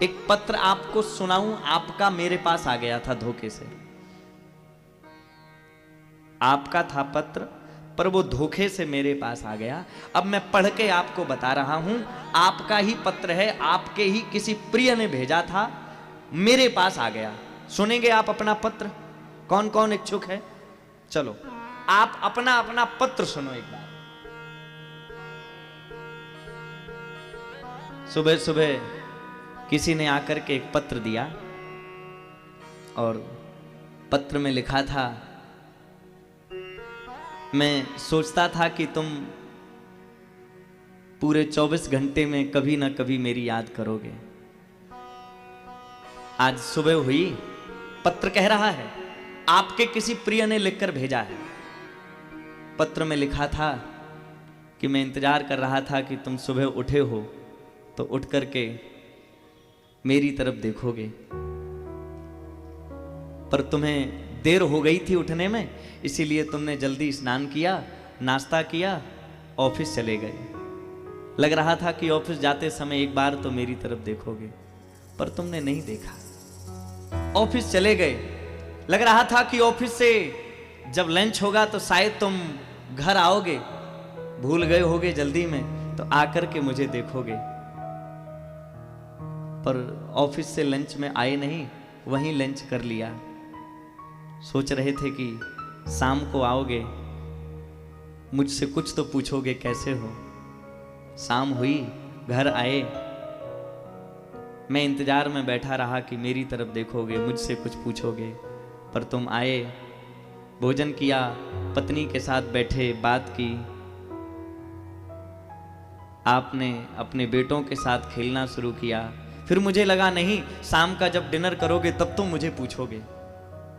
एक पत्र आपको सुनाऊं, आपका मेरे पास आ गया था धोखे से। आपका था पत्र, पर वो धोखे से मेरे पास आ गया। अब मैं पढ़ के आपको बता रहा हूं, आपका ही पत्र है, आपके ही किसी प्रिय ने भेजा था, मेरे पास आ गया। सुनेंगे आप अपना पत्र? कौन कौन इच्छुक है? चलो आप अपना अपना पत्र सुनो एक बार। सुबह सुबह किसी ने आकर के एक पत्र दिया और पत्र में लिखा था, मैं सोचता था कि तुम पूरे 24 घंटे में कभी ना कभी मेरी याद करोगे। आज सुबह हुई, पत्र कह रहा है, आपके किसी प्रिय ने लिखकर भेजा है। पत्र में लिखा था कि मैं इंतजार कर रहा था कि तुम सुबह उठे हो तो उठ करके मेरी तरफ देखोगे, पर तुम्हें देर हो गई थी उठने में, इसीलिए तुमने जल्दी स्नान किया, नाश्ता किया, ऑफिस चले गए। लग रहा था कि ऑफिस जाते समय एक बार तो मेरी तरफ देखोगे, पर तुमने नहीं देखा। ऑफिस चले गए, लग रहा था कि ऑफिस से जब लंच होगा तो शायद तुम घर आओगे, भूल गए होगे जल्दी में, तो आकर के मुझे देखोगे, पर ऑफिस से लंच में आए नहीं, वहीं लंच कर लिया। सोच रहे थे कि शाम को आओगे, मुझसे कुछ तो पूछोगे कैसे हो। शाम हुई, घर आए, मैं इंतजार में बैठा रहा कि मेरी तरफ देखोगे, मुझसे कुछ पूछोगे, पर तुम आए, भोजन किया, पत्नी के साथ बैठे, बात की, आपने अपने बेटों के साथ खेलना शुरू किया। फिर मुझे लगा नहीं, शाम का जब डिनर करोगे तब तुम मुझे पूछोगे।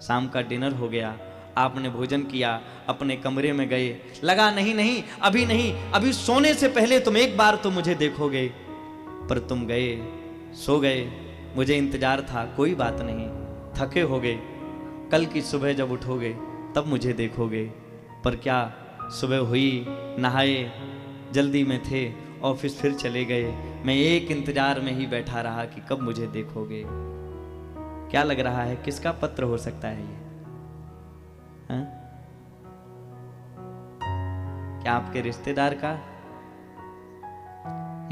शाम का डिनर हो गया, आपने भोजन किया, अपने कमरे में गए, लगा नहीं नहीं अभी नहीं, अभी सोने से पहले तुम एक बार तो मुझे देखोगे, पर तुम गए, सो गए। मुझे इंतजार था, कोई बात नहीं, थके होगे, कल की सुबह जब उठोगे तब मुझे देखोगे। पर क्या, सुबह हुई, नहाए, जल्दी में थे, ऑफिस फिर चले गए, मैं एक इंतजार में ही बैठा रहा कि कब मुझे देखोगे। क्या लग रहा है, किसका पत्र हो सकता है ये? हाँ? क्या आपके रिश्तेदार का?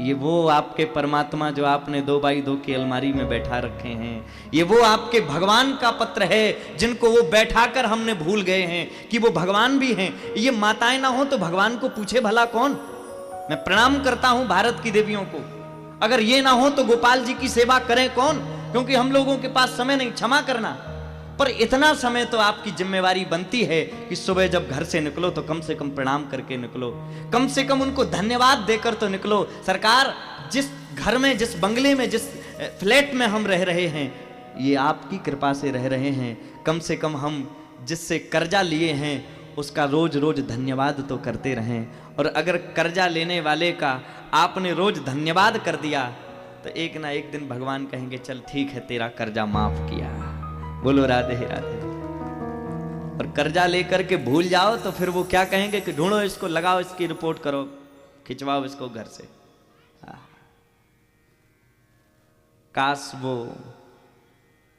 ये वो आपके परमात्मा जो आपने 2x2 की अलमारी में बैठा रखे हैं, ये वो आपके भगवान का पत्र है जिनको वो बैठाकर हमने भूल गए हैं कि वो भगवान भी हैं। ये माताएं ना हो तो भगवान को पूछे भला कौन? मैं प्रणाम करता हूं भारत की देवियों को। अगर ये ना हो तो गोपाल जी की सेवा करें कौन? क्योंकि हम लोगों के पास समय नहीं क्षमा करना, पर इतना समय तो आपकी जिम्मेवारी बनती है कि सुबह जब घर से निकलो तो कम से कम प्रणाम करके निकलो, कम से कम उनको धन्यवाद देकर तो निकलो। सरकार, जिस घर में, जिस बंगले में, जिस फ्लैट में हम रह रहे हैं, ये आपकी कृपा से रह रहे हैं, कम से कम हम जिससे कर्जा लिए हैं उसका रोज रोज धन्यवाद तो करते रहें। और अगर कर्जा लेने वाले का आपने रोज धन्यवाद कर दिया तो एक ना एक दिन भगवान कहेंगे चल ठीक है, तेरा कर्जा माफ किया। बोलो राधे राधे। और कर्जा लेकर के भूल जाओ तो फिर वो क्या कहेंगे कि ढूंढो इसको, लगाओ इसकी रिपोर्ट करो, खिंचवाओ इसको घर से। काश वो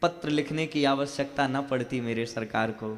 पत्र लिखने की आवश्यकता न पड़ती मेरे सरकार को,